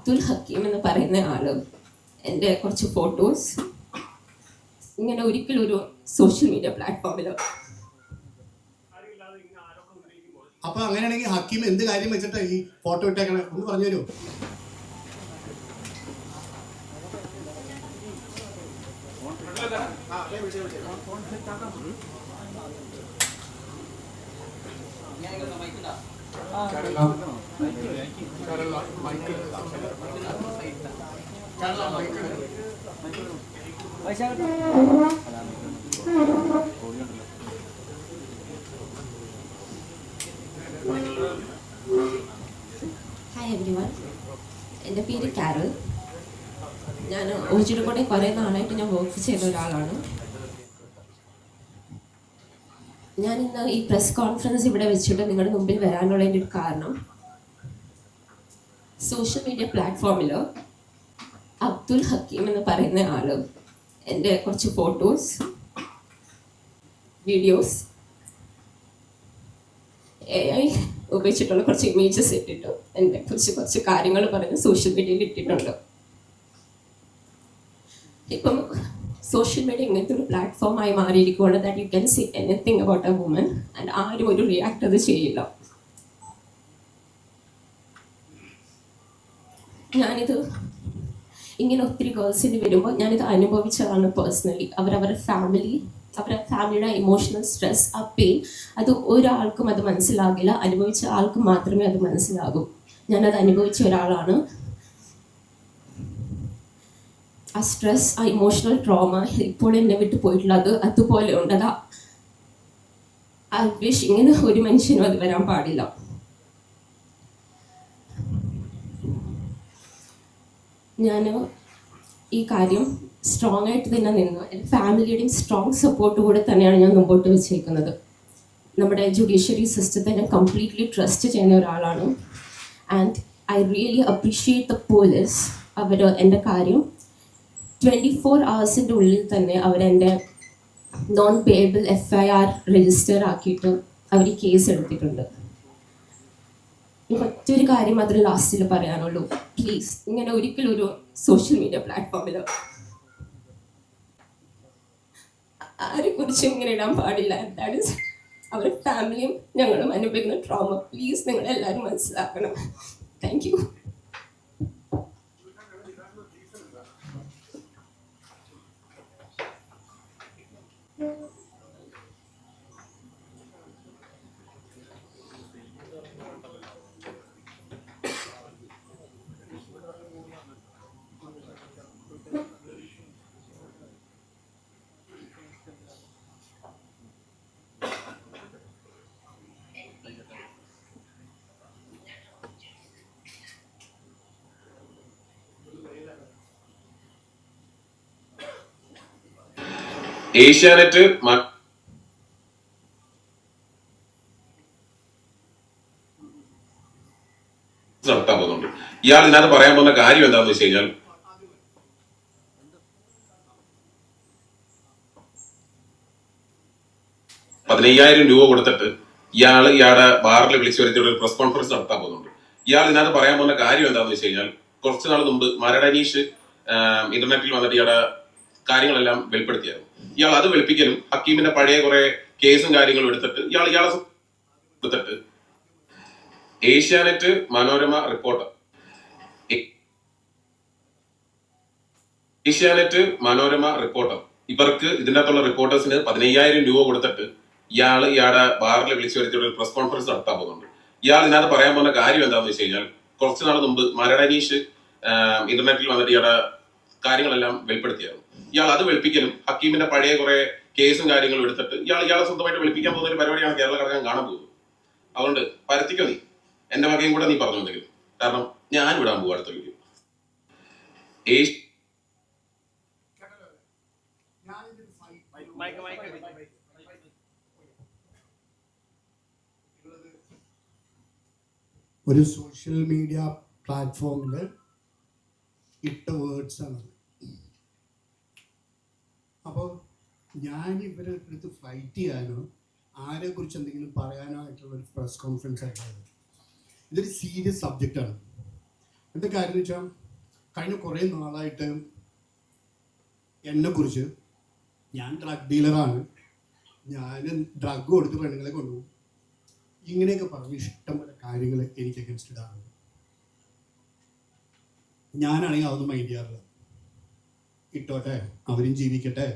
അബ്ദുൽ ഹക്കീം എന്ന് പറയുന്ന ആള് എൻ്റെ കുറച്ച് ഫോട്ടോസ് ഇങ്ങനെ ഒരിക്കലും ഒരു സോഷ്യൽ മീഡിയ പ്ലാറ്റ്ഫോമിൽ. അപ്പൊ അങ്ങനെയാണെങ്കിൽ ഹക്കീം എന്ത് കാര്യം വെച്ചിട്ട് ഈ ഫോട്ടോ ഇട്ടേക്കണേ ഒന്ന് പറഞ്ഞു തരുമോ? ഹായ് എവരിവൺ, എൻ്റെ പേര് കാരൽ. ഞാൻ ഓജിയുടെ കൂടെ കുറേ നാളായിട്ട് ഞാൻ വർക്ക് ചെയ്ത ഒരാളാണ്. ഞാൻ ഇന്ന് ഈ പ്രസ് കോൺഫറൻസ് ഇവിടെ വെച്ചിട്ട് നിങ്ങളുടെ മുമ്പിൽ വരാനുള്ളതിൻ്റെ ഒരു കാരണം, സോഷ്യൽ മീഡിയ പ്ലാറ്റ്ഫോമിൽ അബ്ദുൽ ഹക്കീം എന്ന് പറയുന്ന ആള് എൻ്റെ കുറച്ച് ഫോട്ടോസ്, വീഡിയോസ്, AI ഉപയോഗിച്ചിട്ടുള്ള കുറച്ച് ഇമേജസ് ഇട്ടിട്ട് എൻ്റെ കുറച്ച് കാര്യങ്ങൾ പറഞ്ഞ് സോഷ്യൽ മീഡിയയിൽ ഇട്ടിട്ടുണ്ട്. ഇപ്പം സോഷ്യൽ മീഡിയ ഇങ്ങനത്തെ ഒരു പ്ലാറ്റ്ഫോമായി മാറിയിരിക്കുകയാണ് that you can see anything about a woman and ആരും ഒരു റിയാക്ട് അത് ചെയ്യില്ല. ഞാനിത് ഇങ്ങനെ ഒത്തിരി ഗേൾസിന് വരുമ്പോൾ ഞാനിത് അനുഭവിച്ചതാണ് പേഴ്സണലി. അവരവരുടെ ഫാമിലിയുടെ ഇമോഷണൽ സ്ട്രെസ്, ആ പെയിൻ, അത് ഒരാൾക്കും അത് മനസ്സിലാകില്ല. അനുഭവിച്ച ആൾക്ക് മാത്രമേ അത് മനസ്സിലാകൂ. ഞാനത് അനുഭവിച്ച ഒരാളാണ്. ആ സ്ട്രെസ്, ആ ഇമോഷണൽ ട്രോമ ഇപ്പോൾ എന്നെ വിട്ടു പോയിട്ടുള്ളത് അതുപോലെ ഉണ്ട്. അതാ ഐ വിഷ് ഇങ്ങനെ ഒരു മനുഷ്യനും അത് വരാൻ പാടില്ല. ഞാൻ ഈ കാര്യം സ്ട്രോങ് ആയിട്ട് തന്നെ നിന്ന് എൻ്റെ ഫാമിലിയുടെയും സ്ട്രോങ് സപ്പോർട്ട് കൂടെ തന്നെയാണ് ഞാൻ മുമ്പോട്ട് വെച്ചേക്കുന്നത്. നമ്മുടെ ജുഡീഷ്യറി സിസ്റ്റത്തെ ഞാൻ കംപ്ലീറ്റ്ലി ട്രസ്റ്റ് ചെയ്യുന്ന ഒരാളാണ്. And I really appreciate the police. അവർ എൻ്റെ കാര്യം 24 hours ഉള്ളിൽ തന്നെ അവരെൻ്റെ നോൺ പേയബിൾ FIR രജിസ്റ്റർ ആക്കിയിട്ട് അവർ കേസ് എടുത്തിട്ടുണ്ട്. മറ്റൊരു കാര്യം മാത്രമേ ലാസ്റ്റിൽ പറയാനുള്ളൂ. പ്ലീസ് ഇങ്ങനെ ഒരിക്കലും ഒരു സോഷ്യൽ മീഡിയ പ്ലാറ്റ്ഫോമിൽ ആരെക്കുറിച്ചും ഇങ്ങനെ ഇടാൻ പാടില്ല. ദാറ്റ് ഈസ് അവരുടെ ഫാമിലിയും ഞങ്ങളും അനുഭവിക്കുന്ന ട്രോമ. പ്ലീസ് നിങ്ങൾ എല്ലാവരും മനസ്സിലാക്കണം. Thank you. ഏഷ്യാനെറ്റ് നടത്താൻ പോകുന്നുണ്ട്. ഇയാൾ ഇതിനകത്ത് പറയാൻ പോകുന്ന കാര്യം എന്താണെന്ന് വെച്ച് കഴിഞ്ഞാൽ, ₹15,000 കൊടുത്തിട്ട് ഇയാളുടെ ബാറിൽ വിളിച്ചു വരുത്തിയുള്ള ഒരു പ്രസ് കോൺഫറൻസ് നടത്താൻ പോകുന്നുണ്ട്. ഇയാൾ ഇതിനകത്ത് പറയാൻ പോകുന്ന കാര്യം എന്താണെന്ന് വെച്ച് കഴിഞ്ഞാൽ, കുറച്ചു നാൾ മുമ്പ് മരടനീഷ് ഇന്റർനെറ്റിൽ വന്നിട്ട് ഇയാളുടെ കാര്യങ്ങളെല്ലാം വെളിപ്പെടുത്തിയായിരുന്നു. ഇയാൾ അത് വെളുപ്പിക്കലും ഹക്കീമിന്റെ പഴയ കുറെ കേസും കാര്യങ്ങളും എടുത്തിട്ട് ഇയാളെ എടുത്തിട്ട് ഏഷ്യാനെറ്റ്, മനോരമ, റിപ്പോർട്ടർ ഇവർക്ക് ഇതിൻ്റെ അകത്തുള്ള റിപ്പോർട്ടേഴ്സിന് ₹15,000 കൊടുത്തിട്ട് ഇയാളുടെ ബാറിൽ വിളിച്ചു വരുത്തിയുള്ള ഒരു പ്രസ് കോൺഫറൻസ് നടത്താൻ പോകുന്നുണ്ട്. ഇയാൾ ഇതിനകത്ത് പറയാൻ പോകുന്ന കാര്യം എന്താണെന്ന് വെച്ച് കഴിഞ്ഞാൽ, കുറച്ചു നാൾ മുമ്പ് മരടനീഷ് ഇന്റർനെറ്റിൽ വന്നിട്ട് ഇയാളുടെ കാര്യങ്ങളെല്ലാം വെളിപ്പെടുത്തിയായിരുന്നു. ഇയാൾ അത് വെളുപ്പിക്കലും ഹക്കീമിന്റെ പഴയ കുറെ കേസും കാര്യങ്ങളും എടുത്തിട്ട് ഇയാളെ സ്വന്തമായിട്ട് വെളുപ്പിക്കാൻ പോകുന്ന ഒരു പരിപാടിയാണ് കേരള ഘടകം കാണാൻ പോകുന്നത്. അതുകൊണ്ട് പരത്തിക്കോ നീ, എന്റെ വകയും കൂടെ നീ പറഞ്ഞു എന്തെങ്കിലും, കാരണം ഞാൻ വിടാൻ പോകും അടുത്ത വീഡിയോ. ഒരു സോഷ്യൽ മീഡിയ പ്ലാറ്റ്ഫോമിൽ ഇട്ട വേർഡ്സ് ആണ്. അപ്പോൾ ഞാൻ ഇവരെ അടുത്ത് ഫൈറ്റ് ചെയ്യാനോ ആരെക്കുറിച്ച് എന്തെങ്കിലും പറയാനോ ആയിട്ടുള്ള ഒരു പ്രസ് കോൺഫറൻസ് ആയിട്ടുള്ളത്. ഇതൊരു സീരിയസ് സബ്ജക്റ്റാണ്. എന്താ കാര്യം എന്ന് വെച്ചാൽ കഴിഞ്ഞ കുറേ നാളായിട്ട് എന്നെക്കുറിച്ച് ഞാൻ ഡ്രഗ് ഡീലറാണ്, ഞാൻ ഡ്രഗ് കൊടുത്ത് പെണ്ണുങ്ങളെ കൊണ്ടുപോകും, ഇങ്ങനെയൊക്കെ പറഞ്ഞ് ഇഷ്ടംപോലെ കാര്യങ്ങൾ എനിക്ക് അഗൻസ്റ്റ് ഇടാറുണ്ട്. ഞാനാണെങ്കിൽ അതൊന്നും മൈൻഡ് ചെയ്യാറില്ല. ഇട്ടോട്ടെ, അവരും ജീവിക്കട്ടെ,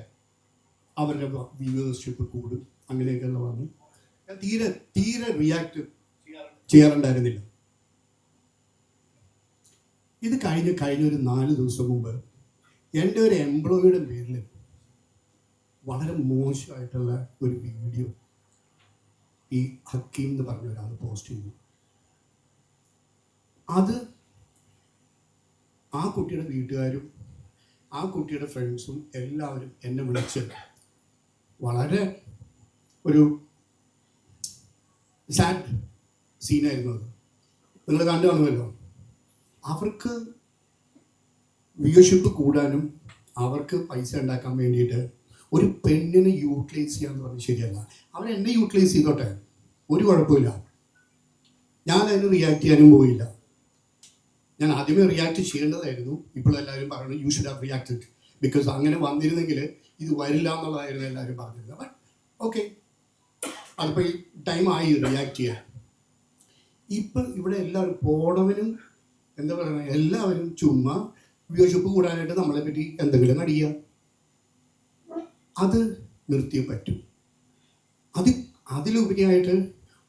അവരുടെ വ്യൂവേഴ്ഷിപ്പ് കൂടും, അങ്ങനെയൊക്കെയുള്ള പറഞ്ഞു ഞാൻ തീരെ റിയാക്ട് ചെയ്യാറുണ്ടായിരുന്നില്ല. ഇത് കഴിഞ്ഞൊരു 4 ദിവസം മുമ്പ് എൻ്റെ ഒരു എംപ്ലോയിയുടെ പേരിൽ വളരെ മോശമായിട്ടുള്ള ഒരു വീഡിയോ ഈ ഹക്കീം എന്ന് പറഞ്ഞ ഒരാൾ പോസ്റ്റ് ചെയ്തു. അത് ആ കുട്ടിയുടെ വീട്ടുകാരും ആ കുട്ടിയുടെ ഫ്രണ്ട്സും എല്ലാവരും എന്നെ വിളിച്ച് വളരെ ഒരു സാഡ് സീനായിരുന്നു അത്. നിങ്ങൾ കണ്ടു കാണുമല്ലോ. അവർക്ക് വ്യൂവർഷിപ്പ് കൂടാനും അവർക്ക് പൈസ ഉണ്ടാക്കാൻ വേണ്ടിയിട്ട് ഒരു പെണ്ണിനെ യൂട്ടിലൈസ് ചെയ്യാന്ന് പറഞ്ഞാൽ ശരിയല്ല. അവൻ എന്നെ യൂട്ടിലൈസ് ചെയ്തോട്ടെ, ഒരു കുഴപ്പമില്ല. ഞാൻ അതിന് റിയാക്ട് ചെയ്യാനും പോയില്ല. ഞാൻ ആദ്യമേ റിയാക്ട് ചെയ്യേണ്ടതായിരുന്നു. ഇപ്പോഴെല്ലാവരും പറയുന്നത് you should have reacted, because അങ്ങനെ വന്നിരുന്നെങ്കിൽ ഇത് വരില്ല എന്നുള്ളതായിരുന്നു എല്ലാവരും പറഞ്ഞിരുന്നത്. ബട്ട് ഓക്കെ, അതിപ്പോൾ ഈ ടൈമായി റിയാക്ട് ചെയ്യാൻ. ഇപ്പം ഇവിടെ എല്ലാവരും പോണവനും എന്താ പറയുക, എല്ലാവരും ചുമ്മാ വ്യൂവർഷിപ്പ് കൂടാനായിട്ട് നമ്മളെ പറ്റി എന്തെങ്കിലും നടിക്കുക. അത് നിർത്തിയേ പറ്റും. അതിലുപരിയായിട്ട്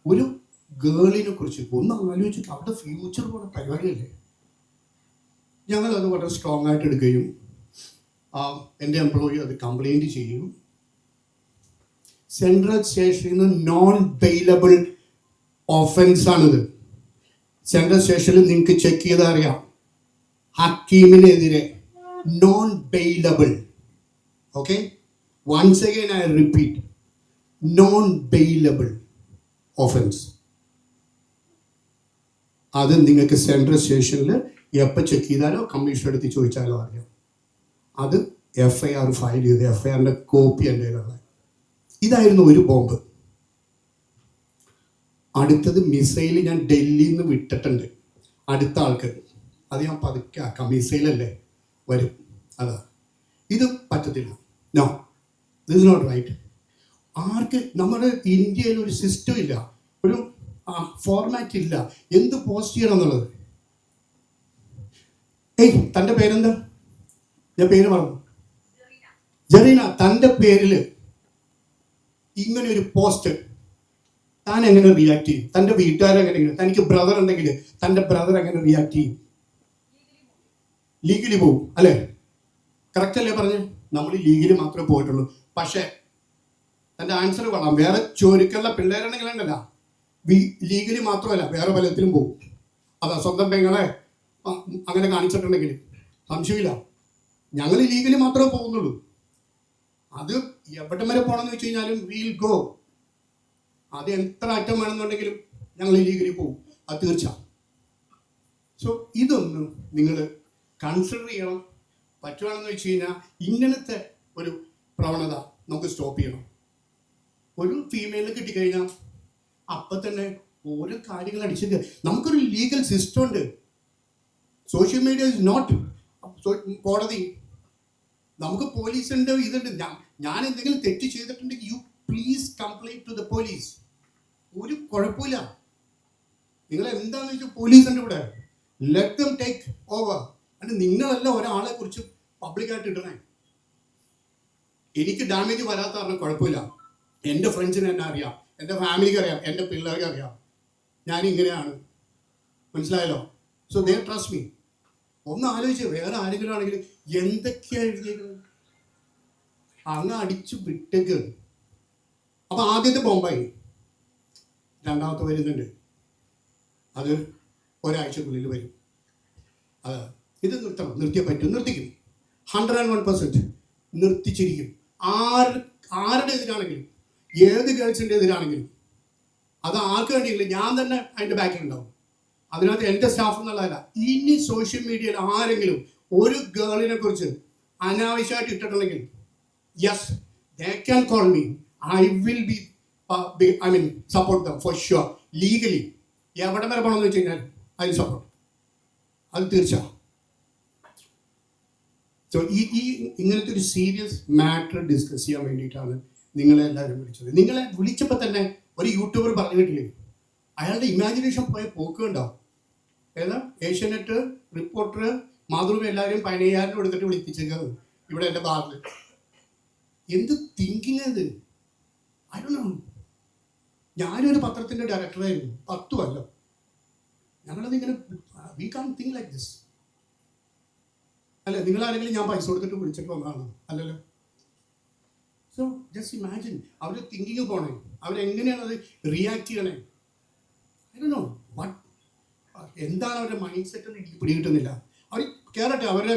ഒരു ഗേളിനെ കുറിച്ച് ഒന്ന് ആലോചിച്ചിട്ട് അവരുടെ ഫ്യൂച്ചർ പോലെ പരിപാടിയല്ലേ. ഞങ്ങളത് വളരെ സ്ട്രോങ് ആയിട്ട് എടുക്കുകയും എൻ്റെ എംപ്ലോയി അത് കംപ്ലൈൻറ്റ് ചെയ്യും. സെൻട്രൽ സ്റ്റേഷനിൽ നിന്ന് നോൺ ബെയിലബിൾ ഓഫൻസാണിത്. സെൻട്രൽ സ്റ്റേഷനിൽ നിങ്ങൾക്ക് ചെക്ക് ചെയ്താൽ അറിയാം, ഹക്കീമിനെതിരെ non bailable. Okay, once again I repeat, non bailable offence. അത് നിങ്ങൾക്ക് സെൻട്രൽ സ്റ്റേഷനിൽ എപ്പോൾ ചെക്ക് ചെയ്താലോ കമ്മീഷൻ എടുത്ത് ചോദിച്ചാലോ അറിയാം. അത് FIR ഫയൽ ചെയ്ത് FIRന്റെ കോപ്പി എൻ്റെ കയ്യിലുള്ള. ഇതായിരുന്നു ഒരു ബോംബ്. അടുത്തത് മിസൈൽ ഞാൻ ഡൽഹിയിൽ നിന്ന് വിട്ടിട്ടുണ്ട് അടുത്ത ആൾക്ക്. അത് ഞാൻ പതുക്കെ ആക്കാം, മിസൈലല്ലേ വരും. അതാ, ഇത് പറ്റത്തില്ല. No, this is not right. ആർക്ക് നമ്മുടെ ഇന്ത്യയിൽ ഒരു സിസ്റ്റം ഇല്ല, ഒരു ഫോർമാറ്റ് ഇല്ല എന്ത് പോസ്റ്റ് ചെയ്യണം എന്നുള്ളത്. ഏയ്, തൻ്റെ പേരെന്താ? ഞാൻ പേര് പറഞ്ഞു, ജെറീന. തൻ്റെ പേരിൽ ഇങ്ങനെ ഒരു പോസ്റ്റ് താൻ എങ്ങനെ റിയാക്ട് ചെയ്യും? തൻ്റെ വീട്ടുകാരെങ്ങനെ? തനിക്ക് ബ്രദർ ഉണ്ടെങ്കിൽ തൻ്റെ ബ്രദർ എങ്ങനെ റിയാക്ട് ചെയ്യും? ലീഗലി പോകും അല്ലേ? കറക്റ്റ് അല്ലേ പറഞ്ഞ്? നമ്മൾ ലീഗലി മാത്രമേ പോയിട്ടുള്ളൂ. പക്ഷേ തൻ്റെ ആൻസർ കൊള്ളാം. വേറെ ചോദിക്കാനുള്ള പിള്ളേരുണ്ടെങ്കിൽ ഉണ്ടല്ല, ലീഗലി മാത്രമല്ല വേറെ പലത്തിലും പോകും. അതാ, സ്വന്തം പെങ്ങളെ അങ്ങനെ കാണിച്ചിട്ടുണ്ടെങ്കിൽ സംശയമില്ല. ഞങ്ങൾ ലീഗലി മാത്രമേ പോകുന്നുള്ളൂ. അത് എവിടെ വരെ പോകണമെന്ന് വെച്ച് കഴിഞ്ഞാലും വീൽ ഗോ. അത് എത്ര അറ്റം വേണമെന്നുണ്ടെങ്കിലും ഞങ്ങൾ ലീഗലി പോകും, അത് തീർച്ച. സോ ഇതൊന്നും നിങ്ങൾ കൺസിഡർ ചെയ്യണം. പറ്റുകയാണെന്ന് വെച്ച് കഴിഞ്ഞാൽ ഇങ്ങനത്തെ ഒരു പ്രവണത നമുക്ക് സ്റ്റോപ്പ് ചെയ്യണം. ഒരു ഫീമെയിലിന് കിട്ടിക്കഴിഞ്ഞാൽ അപ്പം തന്നെ ഓരോ കാര്യങ്ങൾ അടിച്ചിട്ട് നമുക്കൊരു ലീഗൽ സിസ്റ്റം ഉണ്ട്. സോഷ്യൽ മീഡിയ ഇസ് നോട്ട് കോടതി. നമുക്ക് പോലീസുണ്ട്, ഇതുണ്ട്. ഞാൻ എന്തെങ്കിലും തെറ്റ് ചെയ്തിട്ടുണ്ടെങ്കിൽ you please complaint to the police. ഒരു കുഴപ്പമില്ല. നിങ്ങൾ എന്താണെന്ന് വെച്ചാൽ പോലീസ് ഉണ്ട് ഇവിടെ. Let them take over. അല്ല, നിങ്ങളല്ല ഒരാളെ കുറിച്ച് പബ്ലിക്കായിട്ട് ഇടണേ. എനിക്ക് ഡാമേജ് വരാത്ത കാരണം കുഴപ്പമില്ല. എൻ്റെ ഫ്രണ്ട്സിന് എന്നെ അറിയാം, എൻ്റെ ഫാമിലിക്ക് അറിയാം, എൻ്റെ പിള്ളേർക്ക് അറിയാം ഞാൻ ഇങ്ങനെയാണ്. മനസ്സിലായല്ലോ? So they trust me. ഒന്ന് ആലോചിച്ച്, വേറെ ആരെങ്കിലും ആണെങ്കിൽ എന്തൊക്കെയാണ് എഴുതിയേക്കുന്നത്? അങ്ങ് അടിച്ചു വിട്ടേക്ക്. അപ്പം ആദ്യത്തെ ബോംബായി, രണ്ടാമത്തെ വരുന്നുണ്ട്. അത് ഒരാഴ്ചക്കുള്ളിൽ വരും. അത് ഇത് നിർത്തണം. നിർത്തിയേ പറ്റും, നിർത്തിക്കും. 101% നിർത്തിച്ചിരിക്കും. ആരുടെ എതിരാണെങ്കിലും, ഏത് ഗേൾസിൻ്റെ എതിരാണെങ്കിലും, അത് ആർക്ക് വേണ്ടിയില്ല, ഞാൻ തന്നെ അതിൻ്റെ ബാക്കിലുണ്ടാവും. അതിനകത്ത് എൻ്റെ സ്റ്റാഫ് എന്നുള്ളതല്ല. ഇനി സോഷ്യൽ മീഡിയയിൽ ആരെങ്കിലും ഒരു ഗേളിനെ കുറിച്ച് അനാവശ്യമായിട്ട് ഇട്ടിട്ടുണ്ടെങ്കിൽ, yes, they can call me. I will be support them for sure. Legally എവിടെ വരെ പോകണമെന്ന് വെച്ച് കഴിഞ്ഞാൽ ഐ വിൽ സപ്പോർട്ട്. അത് തീർച്ച. സോ ഈ ഇങ്ങനത്തെ ഒരു സീരിയസ് മാറ്റർ ഡിസ്കസ് ചെയ്യാൻ വേണ്ടിയിട്ടാണ് നിങ്ങളെ എല്ലാവരും വിളിച്ചത്. നിങ്ങളെ വിളിച്ചപ്പോൾ തന്നെ ഒരു യൂട്യൂബർ പറഞ്ഞു കേട്ടില്ലേ, അയാളുടെ ഇമാജിനേഷൻ പോയ പോക്ക് ഉണ്ടാവും. ഏതാ ഏഷ്യാനെറ്റ് റിപ്പോർട്ടർ മാതൃഭൂമി എല്ലാവരും 15,000 കൊടുത്തിട്ട് വിളിപ്പിച്ചേക്കുന്നത് ഇവിടെ എൻ്റെ ബാറിൽ. എന്ത് തിങ്കിങ് അത്? I don't know. ഞാനൊരു പത്രത്തിൻ്റെ ഡയറക്ടറായിരുന്നു 10 കൊല്ലം. ഞങ്ങളതിങ്ങനെ we can think like this. അല്ല, നിങ്ങളാരെങ്കിലും ഞാൻ പൈസ കൊടുത്തിട്ട് വിളിച്ചിട്ട് വന്നതാണ്? അല്ലല്ലോ. സോ ജസ്റ്റ് ഇമാജിൻ അവർ തിങ്കിങ് പോണേ, അവരെങ്ങനെയാണ് അത് റിയാക്ട് ചെയ്യണേ. ഐ ഡോണ്ട് നോ വാട്ട്, എന്താണ് അവരുടെ മൈൻഡ് സെറ്റ് എന്ന് എനിക്ക് പിടികിട്ടുന്നില്ല. അവർ കയറട്ടെ, അവരുടെ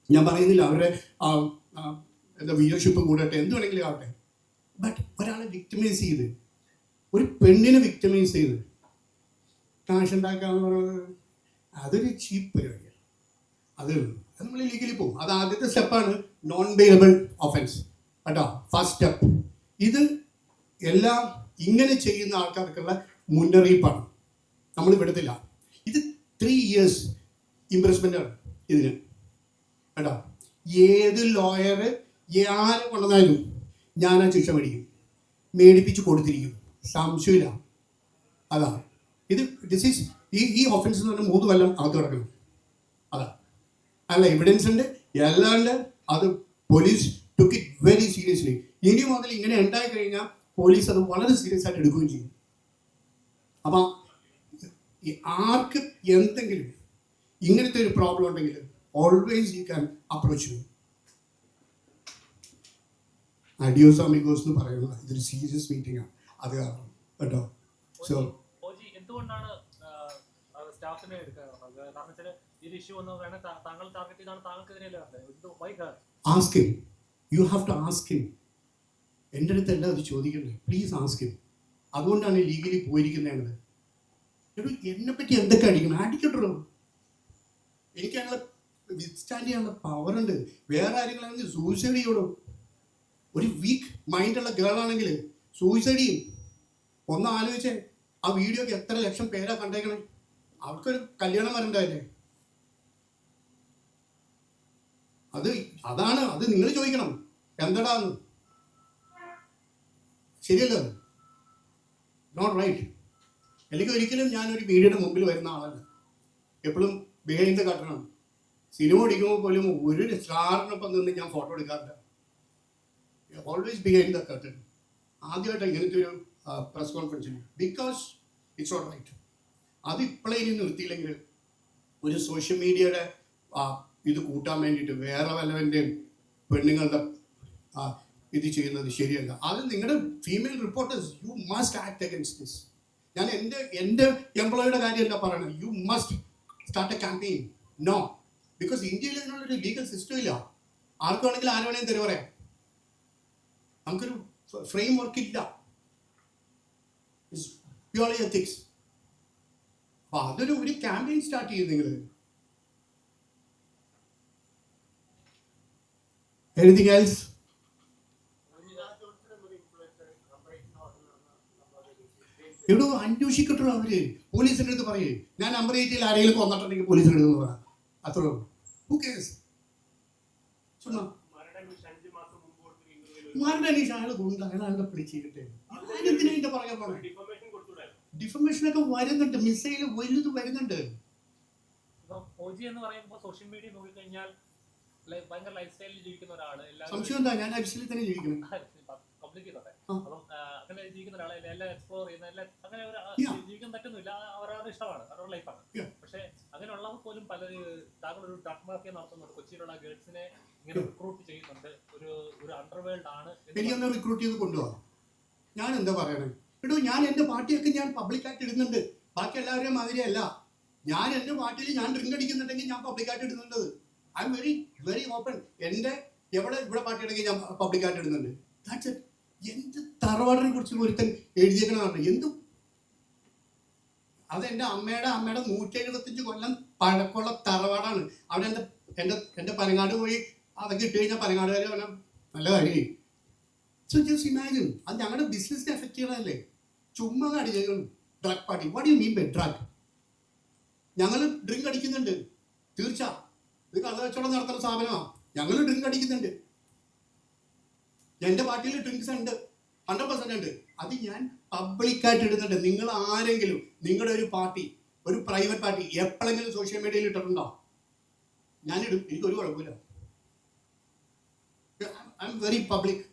ഞാൻ പറയുന്നില്ല അവരുടെ എന്താ വ്യൂവർഷിപ്പ് കൂടട്ടെ, എന്ത് വേണമെങ്കിലും ആവട്ടെ. ബട്ട് ഒരാളെ വിക്ടിമൈസ് ചെയ്ത്, ഒരു പെണ്ണിനെ വിക്ടിമൈസ് ചെയ്ത് കാശ് ഉണ്ടാക്കാന്ന് പറയുന്നത് അതൊരു ചീപ്പ് പരിപാടിയാണ്. അത് നമ്മൾ ലീഗലി പോകും. അത് ആദ്യത്തെ സ്റ്റെപ്പാണ്, നോൺ ബെയിലബിൾ ഒഫൻസ് കേട്ടോ, ഫസ്റ്റ് സ്റ്റെപ്പ്. ഇത് എല്ലാം ഇങ്ങനെ ചെയ്യുന്ന ആൾക്കാർക്കുള്ള മുന്നറിയിപ്പാണ്. നമ്മൾ വിടത്തില്ല. ഇത് 3 years ഇംപ്രസ്മെൻ്റ് ആണ് ഇതിന് കേട്ടോ. ഏത് ലോയർ ആരെ കൊണ്ടുവന്നാലും ഞാൻ ആ ശിക്ഷ മേടിപ്പിച്ച് കൊടുത്തിരിക്കും, സംശയമില്ല. അതാണ് ഇത്. ദിസ് ഈസ് ഈ ഒഫൻസ് എന്ന് പറഞ്ഞാൽ 3 കൊല്ലം അകത്ത് കിടക്കണം. അതാ അല്ല, എവിഡൻസ് ഉണ്ട് എല്ലാം ഉണ്ട്. അത് police took it very seriously. ഇനി മുതൽ ഇങ്ങനെ ഉണ്ടായി കഴിഞ്ഞാൽ പോലീസ് അത് വളരെ സീരിയസ് ആയിട്ട് എടുക്കുകയും ചെയ്യും. അപ്പം ആർക്ക് എന്തെങ്കിലും ഇങ്ങനത്തെ ഒരു പ്രോബ്ലം ഉണ്ടെങ്കിൽ always you can approach me. Adios amigos എന്ന് പറയുന്നത് ഇതൊരു സീരിയസ് മീറ്റിംഗ് ആണ്, അത് കാരണം കേട്ടോ. സോ എന്തുകൊണ്ടാണ് സ്റ്റാഫിനെ എടുക്കാറുള്ളത്? കാരണം വെച്ചാൽ ഈ ഇഷ്യൂ എന്ന് പറയുന്നത് താങ്കൾ ടാർഗറ്റ് ചെയ്താണ്, താങ്കൾക്കെതിരെയല്ലേ? Ask him, you have to ask him. എൻ്റെ അടുത്ത് എല്ലാം അത് ചോദിക്കണ്ടേ? Please ask him. അതുകൊണ്ടാണ് ലീഗലി പോയിരിക്കുന്നത്. എന്നെ പറ്റി എന്തൊക്കെ അടിക്കണം, അടിക്കട്ടോ. എനിക്ക് അങ്ങനെ വിത്ത്സ്റ്റാൻഡ് ചെയ്യാനുള്ള പവർ ഉണ്ട്. വേറെ ആരെങ്കിലും സൂയിസൈഡ് ചെയ്യോളൂ. ഒരു വീക്ക് മൈൻഡുള്ള ഗേൾ ആണെങ്കിൽ സൂയിസൈഡ് ചെയ്യും. ഒന്ന് ആലോചിച്ചേ, ആ വീഡിയോക്ക് എത്ര ലക്ഷം പേരാ കണ്ടേക്കണേ. അവർക്കൊരു കല്യാണം വരണ്ടല്ലേ? അതാണ് അത് നിങ്ങൾ ചോദിക്കണം, എന്താടാന്ന്. ശരിയല്ലോ? Not right. എനിക്ക് ഒരിക്കലും ഞാനൊരു മീഡിയയുടെ മുമ്പിൽ വരുന്ന ആളല്ല. എപ്പോഴും ബിഹൈൻഡ് ദ കർട്ടൺ. സിനിമ ഓടിക്കുമ്പോൾ പോലും ഒരു സ്റ്റാറിനൊപ്പം നിന്ന് ഞാൻ ഫോട്ടോ എടുക്കാറില്ല. Always behind the curtain. ആദ്യമായിട്ട് ഇങ്ങനത്തെ ഒരു പ്രസ് കോൺഫറൻസിന്, ബിക്കോസ് ഇറ്റ്സ് നോട്ട് റൈറ്റ്. അത് ഇപ്പോഴേ ഇനി നിർത്തിയില്ലെങ്കിൽ ഒരു സോഷ്യൽ മീഡിയയുടെ ഇത് കൂട്ടാൻ വേണ്ടിയിട്ട് വേറെ വല്ലവൻ്റെയും പെണ്ണുങ്ങളുടെ ഇത് ചെയ്യുന്നത് ശരിയല്ല. അത് നിങ്ങളുടെ female reporters, you must act against this. ഞാൻ എൻ്റെ എംപ്ലോയിയുടെ കാര്യമല്ല പറയണത്. You must start a campaign. No, because ഇന്ത്യയിൽ ഇതിനുള്ളൊരു ലീഗൽ സിസ്റ്റം ഇല്ല. ആർക്ക് വേണമെങ്കിലും ആര് വേണമെങ്കിലും തരും പറയാം. നമുക്കൊരു ഫ്രെയിം വർക്ക് ഇല്ല. Purely ethics. അപ്പൊ അതൊരു ക്യാമ്പയിൻ സ്റ്റാർട്ട് ചെയ്യും നിങ്ങൾ. Anything else? ഇവിടെ അന്വേഷിക്കട്ടോ അവര്. പോലീസിന്റെ അടുത്ത് പറയേ, ഞാൻ നമ്പർ 8 ആരെങ്കിലും കൊന്നിട്ടുണ്ടെങ്കിൽ പോലീസിന്റെ അടുത്ത് പറയാം. അത്രേ ഉള്ളൂ. Who case? മാരുടെ അന്വേഷണം അയാൾ കൊണ്ട് അയാളെ പിടിച്ചിട്ടെ അതിനെന്തിനാ പറയാൻ പോണേ? ഡിഫമേഷനൊക്കെ വരുന്നുണ്ട്, മിസൈൽ വലുത് വരുന്നുണ്ട്. സോഷ്യൽ മീഡിയ നോക്കിക്കഴിഞ്ഞാൽ ഭയങ്കര ലൈഫ് സ്റ്റൈലിൽ ജീവിക്കുന്ന ഒരാള്. സംശയം എന്താ? ഞാൻ ലൈഫ് സ്റ്റൈലിൽ തന്നെ ജീവിക്കണം. അങ്ങനെ ജീവിക്കുന്ന ഒരാളെ എല്ലാം എക്സ്പ്ലോർ ചെയ്യുന്ന അങ്ങനെ ജീവിക്കാൻ പറ്റുന്നില്ല. അവരവരുടെ ഇഷ്ടമാണ്, അവരുടെ ലൈഫാണ്. പക്ഷെ അങ്ങനെയുള്ളവർ പോലും താങ്കൾ ഒരു ഡ്രഗ് മാഫിയ നടത്തുന്നുണ്ട്. കൊച്ചിയിലുള്ള ഗേൾസിനെ ഇങ്ങനെ റിക്രൂട്ട് ചെയ്യുന്നുണ്ട്. ഒരു അണ്ടർവേൾഡ് ആണ്. എനിക്കൊന്ന് റിക്രൂട്ട് ചെയ്ത് കൊണ്ടുപോകാം. ഞാൻ എന്താ പറയണേ? ഞാൻ എൻ്റെ പാർട്ടിയൊക്കെ ഞാൻ പബ്ലിക്കായിട്ട് ഇടുന്നുണ്ട്. ബാക്കി എല്ലാവരെയും മാതിരിയല്ല. ഞാൻ എൻ്റെ പാർട്ടിയിൽ ഞാൻ ഡ്രിങ്ക് അടിക്കുന്നുണ്ടെങ്കിൽ ഞാൻ പബ്ലിക്കായിട്ട് ഇടുന്നുണ്ട്. I am very open. എൻ്റെ ഇവിടെ പാർട്ടി ഉണ്ടെങ്കിൽ ഞാൻ പബ്ലിക്കായിട്ട് ഇടുന്നുണ്ട്. That's it. എന്ത് തറവാടിനെ കുറിച്ച് ഒരുത്തൻ എഴുതിയേക്കണമെന്ന് എന്തും. അത് എൻ്റെ അമ്മയുടെ 175 കൊല്ലം പഴക്കമുള്ള തറവാടാണ്. അവിടെ എൻ്റെ പനങ്ങാട് പോയി അതൊക്കെ ഇട്ട് കഴിഞ്ഞാൽ പനങ്ങാടുകാർ പറഞ്ഞാൽ നല്ല കാര്യമായി. സോ ജസ്റ്റ് ഇമാജിൻ, അത് ഞങ്ങളുടെ ബിസിനസ്സിനെ എഫക്ട് ചെയ്യണതല്ലേ? ചുമ്മാ അടിച്ചേക്കണം drug party. What you mean by drug? ഞങ്ങൾ ഡ്രിങ്ക് അടിക്കുന്നുണ്ട്. തീർച്ച ഇത് കള്ളക്കച്ചവടം നടത്തുന്ന സ്ഥാപനമാണ്. ഞങ്ങൾ ഡ്രിങ്ക് അടിക്കുന്നുണ്ട്, എൻ്റെ പാർട്ടിയിൽ ഡ്രിങ്ക്സ് ഉണ്ട്, 100% ഉണ്ട്. അത് ഞാൻ പബ്ലിക്കായിട്ട് ഇടുന്നുണ്ട്. നിങ്ങൾ ആരെങ്കിലും നിങ്ങളുടെ ഒരു പാർട്ടി, ഒരു പ്രൈവറ്റ് പാർട്ടി എപ്പോഴെങ്കിലും സോഷ്യൽ മീഡിയയിൽ ഇട്ടിട്ടുണ്ടോ? ഞാനിടും, എനിക്കൊരു കുഴപ്പമില്ല. I am very public.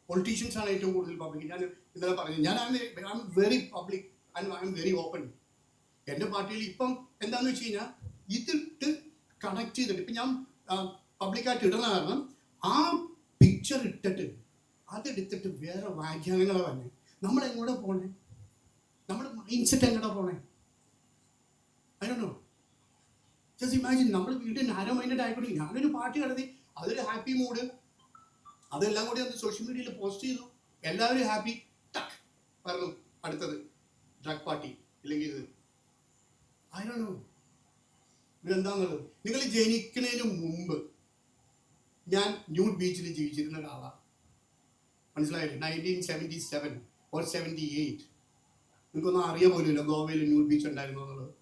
Politicians ആണ് ഏറ്റവും കൂടുതൽ പബ്ലിക്. ഞാൻ ഇന്നലെ പറഞ്ഞു, ഞാൻ I am very public and I am very open. എൻ്റെ പാർട്ടിയിൽ ഇപ്പം എന്താണെന്ന് വെച്ച് കഴിഞ്ഞാൽ ഇതിട്ട് കണക്ട് ചെയ്തിട്ട് ഇപ്പം ഞാൻ പബ്ലിക്കായിട്ട് ഇടുന്ന കാരണം ആ പിക്ചർ ഇട്ടിട്ട് അതെടുത്തിട്ട് വേറെ വ്യാഖ്യാനങ്ങളെ തന്നെ നമ്മളെങ്ങോട്ട് പോണേ, നമ്മുടെ മൈൻഡ് സെറ്റ് എങ്ങോട്ടാ പോണേ? I don't no. Just imagine, നമ്മൾ വീട്ടിൽ നാരോ മൈൻഡഡ് ആയിക്കോട്ടെ, ഞാനൊരു പാർട്ടി നടത്തി, അതൊരു ഹാപ്പി മൂഡ്, അതെല്ലാം കൂടി ഒന്ന് സോഷ്യൽ മീഡിയയിൽ പോസ്റ്റ് ചെയ്തു, എല്ലാവരും ഹാപ്പി, ടക്ക് പറഞ്ഞു അടുത്തത് ഡ്രഗ് പാർട്ടി, ഇല്ലെങ്കിൽ ഇത്. ഐ ഡോണ്ട് നോ ഇതെന്താന്നുള്ളത്. നിങ്ങൾ ജനിക്കുന്നതിന് മുമ്പ് ഞാൻ ന്യൂഡ് ബീച്ചിൽ ജീവിച്ചിരുന്ന ഒരാളാണ്, മനസ്സിലായില്ലേ? 1977 or 78. നിങ്ങൾക്കൊന്നും അറിയാൻ പോലുമില്ല ഗോവയിൽ ന്യൂഡ് ബീച്ച് ഉണ്ടായിരുന്നു എന്നുള്ളത്.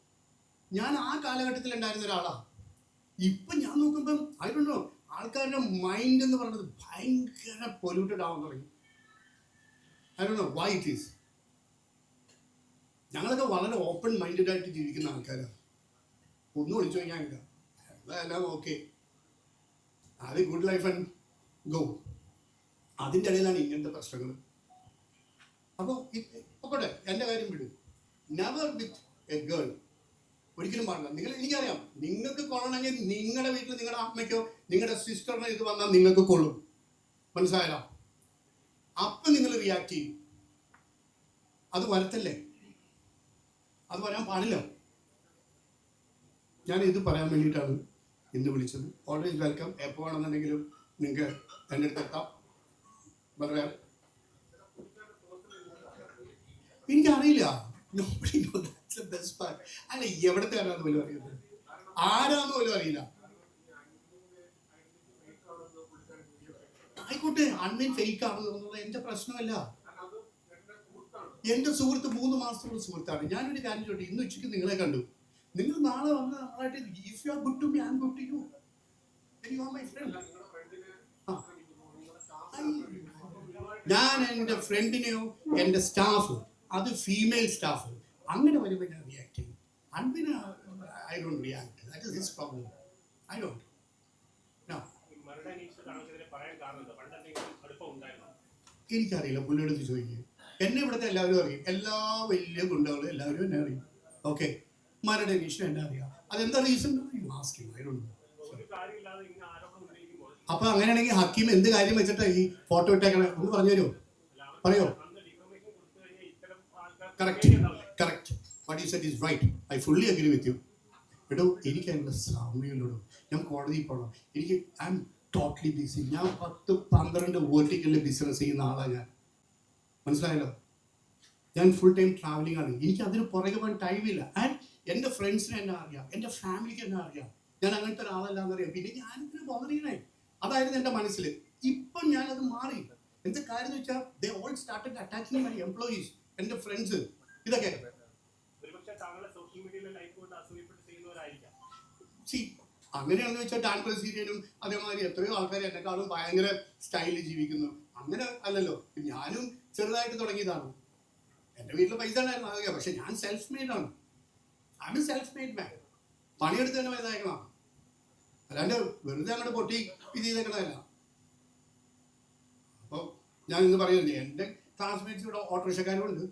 ഞാൻ ആ കാലഘട്ടത്തിൽ ഉണ്ടായിരുന്ന ഒരാളാണ്. ഇപ്പം ഞാൻ നോക്കുമ്പം ഐ ഡോണ്ട് നോ, ആൾക്കാരുടെ മൈൻഡ് എന്ന് പറയുന്നത് ഭയങ്കര പൊല്യൂട്ടഡ് ആവാൻ തുടങ്ങി. I don't no why it is. ഞങ്ങളൊക്കെ വളരെ ഓപ്പൺ മൈൻഡഡ് ആയിട്ട് ജീവിക്കുന്ന ആൾക്കാരാണ്. ഒന്നും വിളിച്ചു കഴിഞ്ഞാൽ ഇല്ല, എല്ലാം ഓക്കെ, അത് ഗുഡ് ലൈഫ് ആൻഡ് ഗോ. അതിൻ്റെ ഇടയിലാണ് ഇങ്ങനത്തെ പ്രശ്നങ്ങൾ. അപ്പോൾ പോട്ടെ, എൻ്റെ കാര്യം വിടും. നെവർ വിത്ത് എ ഗേൾ, ഒരിക്കലും പാടില്ല. എനിക്കറിയാം, നിങ്ങൾക്ക് കൊള്ളണമെങ്കിൽ നിങ്ങളുടെ വീട്ടിൽ നിങ്ങളുടെ അമ്മയ്ക്കോ നിങ്ങളുടെ സിസ്റ്ററിനോ ഇത് വന്നാൽ നിങ്ങൾക്ക് കൊള്ളും, മനസ്സിലായല്ലോ? അപ്പം നിങ്ങൾ റിയാക്ട് ചെയ്യും. അത് വരത്തല്ലേ, അത് വരാൻ പാടില്ല. ഞാൻ ഇത് പറയാൻ വേണ്ടിയിട്ടാണ് ഇന്ന് വിളിച്ചത്. Always welcome. എപ്പോൾ വേണമെന്നുണ്ടെങ്കിലും നിങ്ങൾക്ക് എൻ്റെ അടുത്ത് എത്താം. പറയാം, എനിക്കറിയില്ല, അല്ല എവിടത്തെ ആരാന്ന് പോലും അറിയുന്നത്, ആരാന്ന് പോലും അറിയില്ല. ആയിക്കോട്ടെ, അൺമീൻ ഫേക്ക് ആണ് എന്നുള്ളത് എൻ്റെ പ്രശ്നമല്ല. എൻ്റെ സുഹൃത്ത് 3 മാസത്തോളം സുഹൃത്താണ്. ഞാനൊരു കാര്യം ചോദിച്ചു, ഇന്ന് ഉച്ചയ്ക്ക് നിങ്ങളെ കണ്ടു, നിങ്ങൾ നാളെ വന്ന് നമ്മളായിട്ട് if you are good to me I am good to you, you are my friend. ഞാൻ എൻ്റെ ഫ്രണ്ടിനെയോ എൻ്റെ സ്റ്റാഫ്, അത് ഫീമെയിൽ സ്റ്റാഫ്, അങ്ങനെ വരുമ്പോൾ ഞാൻ റിയാക്ട് ചെയ്യും. അൻപിന് I don't react. That is his problem. I don't. എനിക്കറിയില്ല, പുള്ളിയെടുത്ത് ചോദിക്കുക. എന്നെ ഇവിടുത്തെ എല്ലാവരും അറിയും, എല്ലാ വലിയ ഗുണ്ടകളും എല്ലാവരും എന്നെ അറിയും. ഓക്കെ, മരുടെ അന്വേഷണം എന്നെ അറിയാം. അതെന്താ റീസൺ? I don't no. അപ്പൊ അങ്ങനെയാണെങ്കിൽ ഹക്കീം എന്ത് കാര്യം വെച്ചിട്ടാ ഈ ഫോട്ടോ ഇട്ടേക്കണേ? ഒന്ന് പറഞ്ഞു തരുമോ? പറയോ? Correct, correct. What you said is right. I fully agree with you. എടോ, എനിക്ക് അതിനുള്ള സമയമുള്ളൂ. ഞാൻ കോടതിയിൽ പോകണം. എനിക്ക് ഐ എം ടോട്ടലി ബിസി. ഞാൻ 10-12 വേർട്ടിക്കലിൽ ബിസിനസ് ചെയ്യുന്ന ആളാണ് ഞാൻ, മനസ്സിലായല്ലോ? ഞാൻ ഫുൾ ടൈം ട്രാവലിംഗ് ആണ്. എനിക്ക് അതിന് പുറകെ പോകാൻ ടൈമില്ല. ആൻഡ് എൻ്റെ ഫ്രണ്ട്സിനെ എന്നെ അറിയാം, എൻ്റെ ഫാമിലിക്ക് എന്നെ അറിയാം. ഞാൻ അങ്ങനത്തെ ഒരാളല്ലാന്നറിയാം. പിന്നെ ഞാനിതിന് ബോധറിയണേ, അതായിരുന്നു എൻ്റെ മനസ്സിൽ. ഇപ്പം ഞാനത് മാറി. എന്താ കാര്യം എന്ന് വെച്ചാൽ they all started attaching my employees, എൻ്റെ ഫ്രണ്ട്സ്. ഇതൊക്കെ അങ്ങനെയാണെന്ന് വെച്ചാൽ ഡാൻ ബ്രസീലിയനും അതേമാതിരി എത്രയോ ആൾക്കാർ എന്നെക്കാളും ഭയങ്കര സ്റ്റൈലിൽ ജീവിക്കുന്നു. അങ്ങനെ അല്ലല്ലോ. ഞാനും ചെറുതായിട്ട് തുടങ്ങിയതാണ്. എൻ്റെ വീട്ടിൽ പൈസ ഉണ്ടായിരുന്നു, അതൊക്കെ. പക്ഷെ ഞാൻ സെൽഫ് മെയ്ഡ് ആണ്. ഐ എം സെൽഫ് മെയ്ഡ് മാൻ. പണിയെടുത്ത് തന്നെ വലുതാക്കണം, അല്ലാണ്ട് വെറുതെ അങ്ങോട്ട് പൊട്ടി ഇത് ചെയ്തേക്കണതല്ല. അപ്പോൾ ഞാൻ ഇന്ന് പറയുന്നില്ലേ, എൻ്റെ ക്ലാസ്മേറ്റ്സ് ഇവിടെ ഓട്ടോറിക്ഷക്കാരും ഉണ്ട്,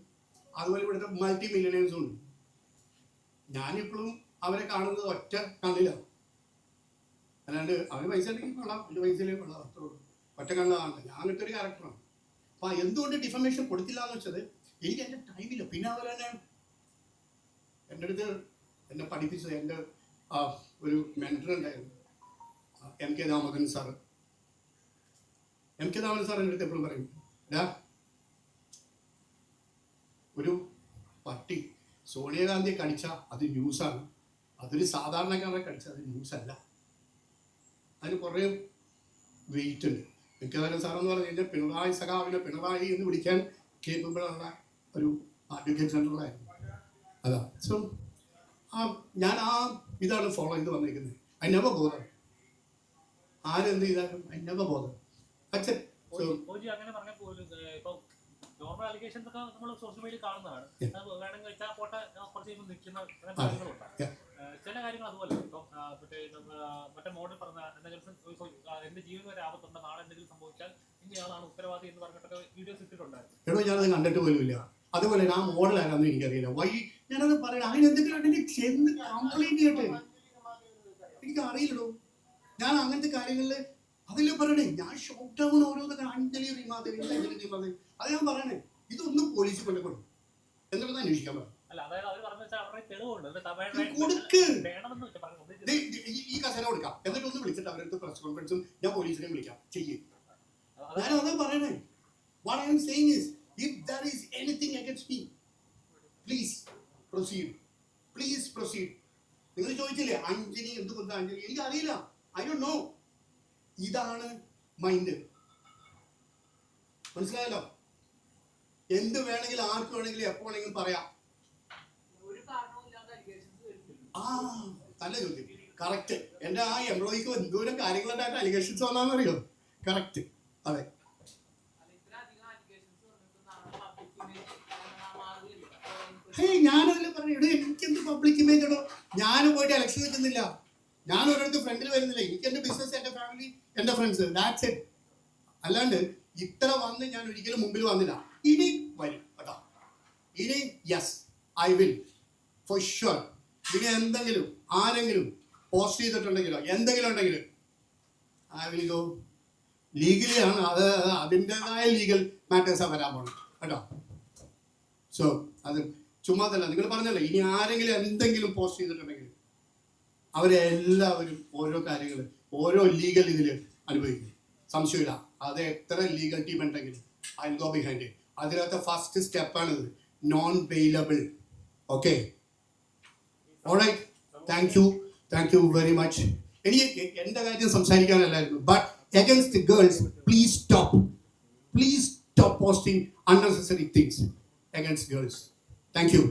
അതുപോലെ ഇവിടുത്തെ മൾട്ടി മില്യണേഴ്സും ഉണ്ട്. ഞാനിപ്പോഴും അവരെ കാണുന്നത് ഒറ്റ കണ്ണിലാണ്, അല്ലാണ്ട് അവർ പൈസ ഉണ്ടെങ്കിൽ കൊള്ളാം, എൻ്റെ പൈസയിലേക്ക് കൊള്ളാം, അത്രേ ഉള്ളൂ. ഒറ്റ കണ്ണ് കാണില്ല. ഞാൻ അങ്ങനത്തെ ഒരു ക്യാരക്ടറാണ്. അപ്പോൾ എന്തുകൊണ്ട് ഡിഫമേഷൻ കൊടുത്തില്ല എന്ന് വെച്ചത് എനിക്ക് എൻ്റെ ടൈമില്ല. പിന്നെ അതുപോലെ തന്നെ എൻ്റെ അടുത്ത് എന്നെ പഠിപ്പിച്ചത് എൻ്റെ ഒരു മെൻറ്റർ ഉണ്ടായിരുന്നു, MK Damodaran sir. MK Damodaran sir എൻ്റെ അടുത്ത് എപ്പോഴും പറയും, ഒരു പട്ടി സോണിയാഗാന്ധിയെ കടിച്ചാൽ അത് ന്യൂസാണ്, അതൊരു സാധാരണക്കാരെ കടിച്ചാൽ അത് ന്യൂസല്ല. അതിന് കുറേ വെയിറ്റ് ഉണ്ട്. MK ദാമോദരൻ സാറെന്ന് പറഞ്ഞു കഴിഞ്ഞാൽ പിണറായി സഖാവിനെ പിണറായി എന്ന് വിളിക്കാൻ കേപ്പബിളുള്ള ഒരു അഡ്വക്കേറ്റ് ജനറലായിരുന്നു. അതാ. സോ ഞാൻ ആ ഇതാണ് ഫോളോ ചെയ്ത് വന്നിരിക്കുന്നത്. I never bother. ആരെന്ത് ചെയ്താലും ഐ നെവർ ബോദർ. ഓജി അങ്ങനെ പറഞ്ഞാൽ പോലും ഇപ്പൊ നോർമൽ അലിഗേഷൻസ് ഒക്കെ നമ്മൾ സോഷ്യൽ മീഡിയയിൽ കാണുന്നതാണ്. അത് വേണമെങ്കിൽ വെച്ചാൽ പോട്ടെ കുറച്ച് കഴിയുമ്പോൾ നിൽക്കുന്ന അങ്ങനത്തെ കാര്യങ്ങളുണ്ട്. ചില കാര്യങ്ങൾ അതുപോലെ ഇപ്പം മറ്റേ മോഡൽ പറഞ്ഞ എന്റെ ജീവൻ വരെ ആപത്തുണ്ട്, നാളെ എന്തെങ്കിലും സംഭവിച്ചാൽ ഇന്നയാളാണ് ഉത്തരവാദി എന്ന് പറഞ്ഞിട്ടൊക്കെ വീഡിയോസ് ഇട്ടിട്ടുണ്ടായിരുന്നു. എടോ ഞാനത് കണ്ടിട്ട് പോലുമില്ല. അതുപോലെ ആ മോഡൽ ആരാന്ന് എനിക്കറിയില്ല. ഞാനത് പറയണം, അങ്ങനെ എന്തെങ്കിലും ചെന്ന് കംപ്ലൈന്റ് ചെയ്യട്ടെ, എനിക്ക് അറിയില്ലല്ലോ. ഞാൻ അങ്ങനത്തെ കാര്യങ്ങളില് അതിൽ പറയണേ, ഞാൻ ഷോക്ക് ഡൗൺ ഓരോന്നൊക്കെ അഞ്ജലി റിമാദേവി അത് ഞാൻ പറയണേ. ഇതൊന്നും പോലീസ് കൊണ്ടുകൊടുക്കും എന്നിട്ട് അന്വേഷിക്കാൻ പറയാം. ഈ കസേര കൊടുക്കാം, എന്നിട്ട് ഒന്ന് വിളിച്ചിട്ട് അവരുടെ പ്രസ് കോൺഫറൻസും ഞാൻ പോലീസിനെ വിളിക്കാം ചെയ്യും. ഞാൻ അതാ പറയണേ. What I am saying is, if there is anything against me, please proceed. Please proceed. നിങ്ങൾ ചോദിച്ചില്ലേ അഞ്ജലി എന്തുകൊണ്ട് അഞ്ജലി? എനിക്ക് അറിയില്ല. I don't no. ഇതാണ് മൈൻഡ്. മനസ്സിലായല്ലോ? എന്ത് വേണമെങ്കിലും ആർക്ക് വേണമെങ്കിലും എപ്പോ വേണമെങ്കിലും പറയാം. നല്ല ചോദ്യം. കറക്റ്റ്. എന്റെ ആ എംപ്ലോയിക്ക് എന്തോരം കാര്യങ്ങളുണ്ടായിട്ട് അലിഗേഷൻസ് വന്നാന്നറിയോ? കറക്റ്റ്. അതെ. ഞാനതിൽ പറഞ്ഞു, ഇവിടെ എനിക്കെന്ത് പബ്ലിക് ഇമേജ് ഇടോ? ഞാൻ പോയിട്ട് ഇലക്ഷൻ വെക്കുന്നില്ല, ഞാൻ ഒരിടത്ത് ഫ്രണ്ടിൽ വരുന്നില്ല. എനിക്ക് എന്റെ ബിസിനസ്, എന്റെ ഫാമിലി, എന്റെ ഫ്രണ്ട്സ്, ദാറ്റ്സ് ഇറ്റ്. അല്ലാണ്ട് ഇത്ര വന്ന് ഞാൻ ഒരിക്കലും മുമ്പിൽ വന്നില്ല. ഇനി വരും കേട്ടോ. ഇനി yes I will for sure. ഇനി എന്തെങ്കിലും ആരെങ്കിലും പോസ്റ്റ് ചെയ്തിട്ടുണ്ടെങ്കിലോ എന്തെങ്കിലും ഉണ്ടെങ്കിൽ ഐ വിൽ ഗോ ലീഗലി ആണ്. അത് അതിൻ്റെതായ ലീഗൽ മാറ്റേഴ്സാണ് വരാൻ പോകണം കേട്ടോ. സോ അത് ചുമ്മാ തന്നെ നിങ്ങൾ പറഞ്ഞല്ലോ, ഇനി ആരെങ്കിലും എന്തെങ്കിലും പോസ്റ്റ് ചെയ്തിട്ടുണ്ടെങ്കിൽ അവരെ എല്ലാവരും ഓരോ കാര്യങ്ങൾ ഓരോ ലീഗൽ ഇതിൽ അനുഭവിക്കും. സംശയമില്ല. അത് എത്ര ലീഗൽ ടീം ഉണ്ടെങ്കിലും ഐ വിൽ ഗോ ബിഹൈൻഡ്. അതിനകത്ത് ഫസ്റ്റ് സ്റ്റെപ്പാണിത്, non bailable. Okay, alright. Thank you very much. എനിക്ക് എൻ്റെ കാര്യം സംസാരിക്കാനല്ലായിരുന്നു. But against girls, please stop posting unnecessary things against girls. Thank you.